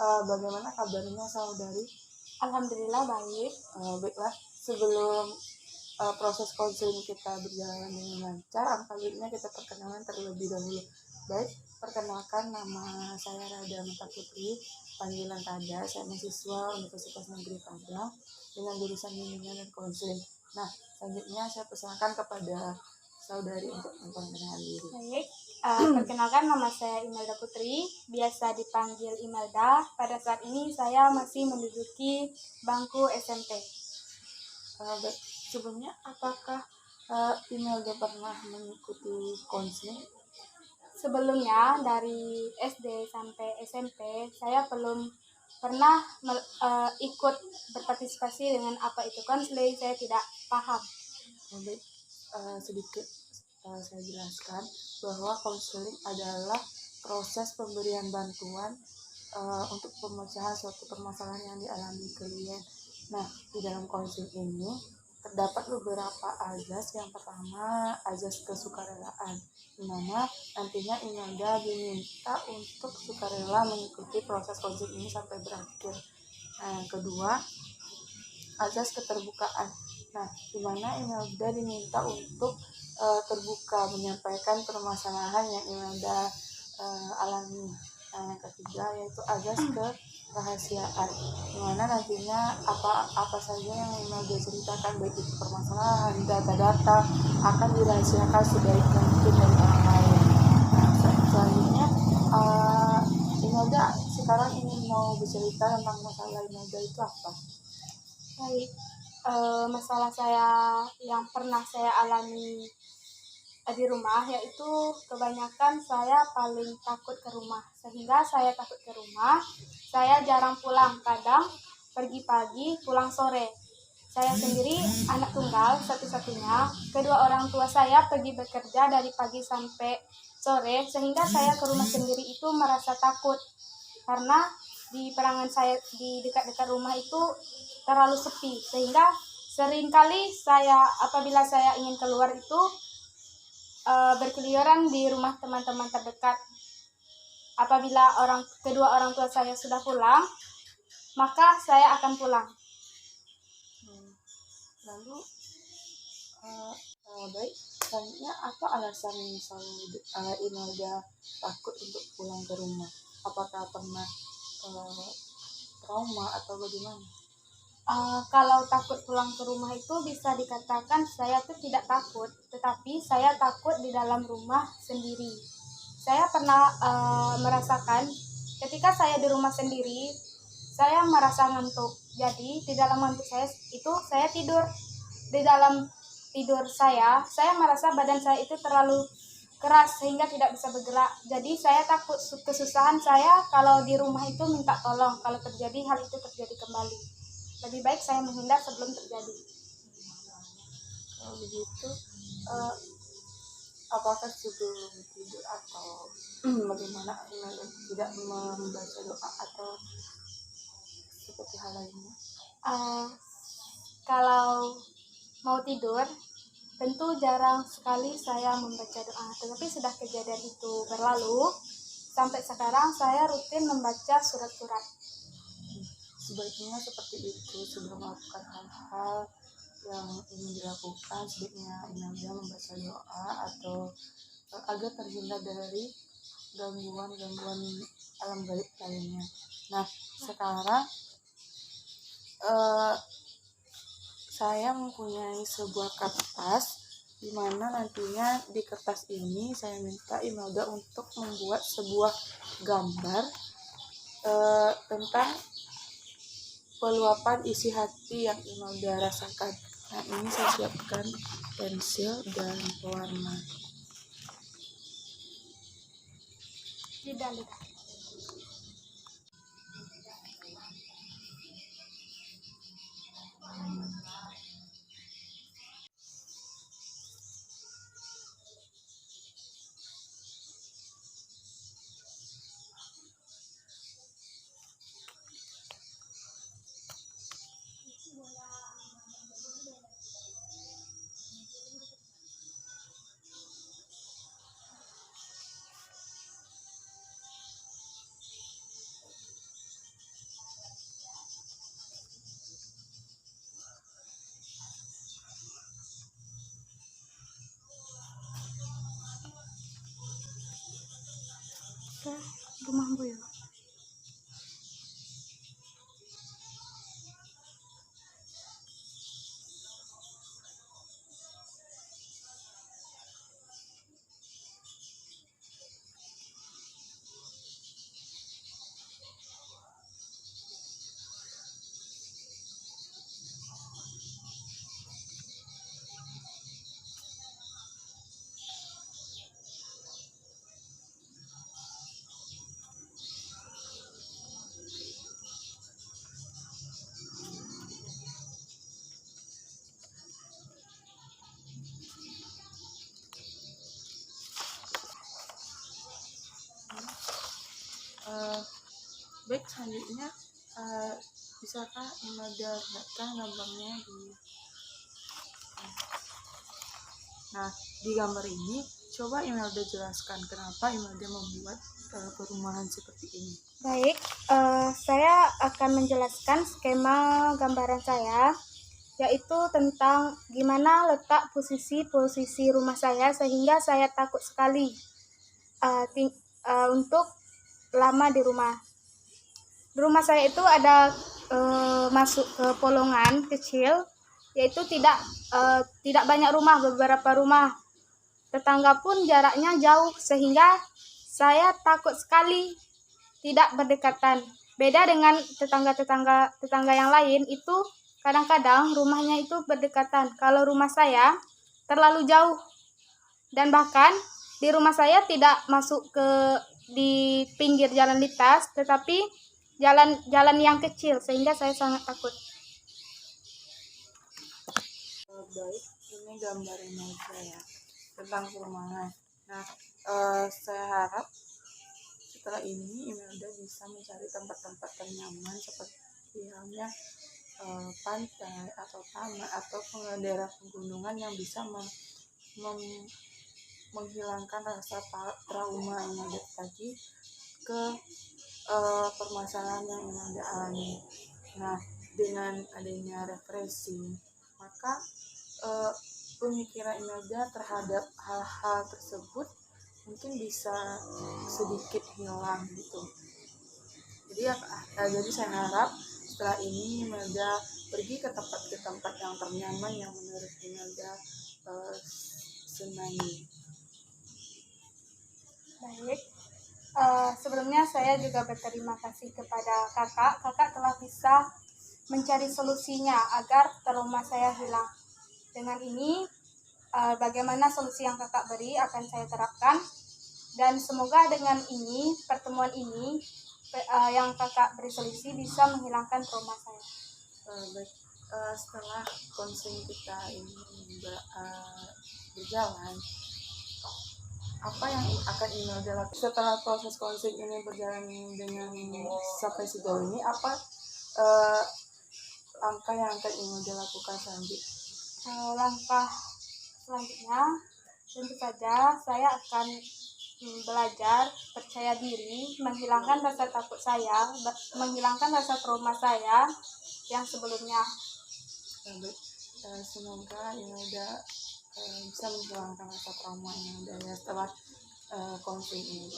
Bagaimana kabarnya saudari? Alhamdulillah baik. Baiklah, sebelum proses konseling kita berjalan dengan lancar, kali ini kita perkenalan terlebih dahulu. Baik, perkenalkan, nama saya Rada Mata Putri, panggilan Rada. Saya mahasiswa Universitas Negeri Padang dengan jurusan bimbingan dan konseling. Nah, selanjutnya saya persilakan kepada saudari untuk memperkenalkan diri. Baik, perkenalkan nama saya Imelda Putri, biasa dipanggil Imelda. Pada saat ini saya masih menduduki bangku SMP. Baik, sebelumnya apakah Imelda pernah mengikuti konseling? Sebelumnya dari SD sampai SMP saya belum pernah ikut berpartisipasi dengan apa itu konseling, saya tidak paham. Baik, sedikit saya jelaskan bahwa konseling adalah proses pemberian bantuan untuk pemecahan suatu permasalahan yang dialami klien. Nah, di dalam konseling ini terdapat beberapa azas. Yang pertama, azas kesukarelaan, di mana nantinya Imelda diminta untuk sukarela mengikuti proses konseling ini sampai berakhir. Nah, yang kedua, azas keterbukaan. Nah, di mana Imelda diminta untuk terbuka menyampaikan permasalahan yang Imelda alami. Nah, yang ketiga yaitu azas kerahasiaan, di mana nantinya apa saja yang Imelda ceritakan, baik itu permasalahan, data-data, akan dirahasiakan sebaik mungkin dari orang lain. Nah, selanjutnya Imelda sekarang ingin mau bercerita tentang masalah Imelda itu apa? Baik, masalah saya yang pernah saya alami di rumah yaitu kebanyakan saya paling takut ke rumah, sehingga saya takut ke rumah. Saya jarang pulang, kadang pergi pagi pulang sore. Saya sendiri anak tunggal satu-satunya, kedua orang tua saya pergi bekerja dari pagi sampai sore, sehingga saya ke rumah sendiri itu merasa takut karena di perangan saya di dekat-dekat rumah itu terlalu sepi, sehingga seringkali saya apabila saya ingin keluar itu berkeliaran di rumah teman-teman terdekat. Apabila kedua orang tua saya sudah pulang, maka saya akan pulang. Lalu baik, selanjutnya apa alasan Imelda takut untuk pulang ke rumah? Apakah pernah trauma atau bagaimana? Kalau takut pulang ke rumah itu bisa dikatakan saya tuh tidak takut, tetapi saya takut di dalam rumah sendiri. Saya pernah merasakan ketika saya di rumah sendiri, saya merasa ngantuk. Jadi di dalam ngantuk saya itu saya tidur. Di dalam tidur saya merasa badan saya itu terlalu keras sehingga tidak bisa bergerak. Jadi saya takut kesusahan saya kalau di rumah itu minta tolong kalau terjadi hal itu terjadi kembali. Lebih baik saya menghindar sebelum terjadi. Kalau begitu, apakah sebelum tidur atau bagaimana Imelda tidak membaca doa atau seperti hal lainnya? Kalau mau tidur, tentu jarang sekali saya membaca doa. Tetapi sudah kejadian itu berlalu, sampai sekarang saya rutin membaca surat-surat. Sebaiknya seperti itu, sebelum melakukan hal-hal yang ingin dilakukan, sebaiknya Imelda membaca doa atau agar terhindar dari gangguan-gangguan alam gaib lainnya. Nah, sekarang saya mempunyai sebuah kertas, di mana nantinya di kertas ini saya minta Imelda untuk membuat sebuah gambar tentang peluapan isi hati yang Imelda rasakan. Nah, ini saya siapkan pensil dan pewarna. Tidak. ke rumah Buyo. Baik, selanjutnya bisakah Imelda lihatkan gambarnya di gambar ini? Coba Imelda jelaskan kenapa Imelda membuat perumahan seperti ini. Baik, saya akan menjelaskan skema gambaran saya, yaitu tentang gimana letak posisi rumah saya sehingga saya takut sekali untuk lama di rumah. Di rumah saya itu ada masuk ke polongan kecil, yaitu tidak banyak rumah, beberapa rumah. Tetangga pun jaraknya jauh sehingga saya takut sekali tidak berdekatan. Beda dengan tetangga yang lain, itu kadang-kadang rumahnya itu berdekatan. Kalau rumah saya terlalu jauh, dan bahkan di rumah saya tidak masuk di pinggir jalan lintas, tetapi jalan yang kecil, sehingga saya sangat takut. Baik, ini gambar Imelda ya tentang perumahan. Nah, saya harap setelah ini Imelda bisa mencari tempat-tempat ternyaman seperti halnya pantai atau taman atau daerah pegunungan yang bisa menghilangkan rasa trauma Imelda tadi ke permasalahan yang Imelda alami. Nah, dengan adanya refreshing, maka pemikiran Imelda terhadap hal-hal tersebut mungkin bisa sedikit hilang gitu. Jadi saya harap setelah ini Imelda pergi ke tempat yang ternyaman yang menurut Imelda senangi. Baik, sebelumnya saya juga berterima kasih kepada kakak telah bisa mencari solusinya agar trauma saya hilang. Dengan ini, bagaimana solusi yang kakak beri akan saya terapkan, dan semoga dengan ini, pertemuan ini, yang kakak beri solusi bisa menghilangkan trauma saya. Baik, setelah konseling kita ini berjalan, apa yang akan Imelda lakukan setelah proses konseling ini berjalan dengan sampai sejauh ini? Apa langkah yang akan Imelda lakukan selanjutnya? Langkah selanjutnya tentu saja saya akan belajar percaya diri, menghilangkan rasa takut saya, menghilangkan rasa trauma saya yang sebelumnya. Baik, semoga Imelda bisa menghilangkan rasa trauma yang ada setelah konseling ini.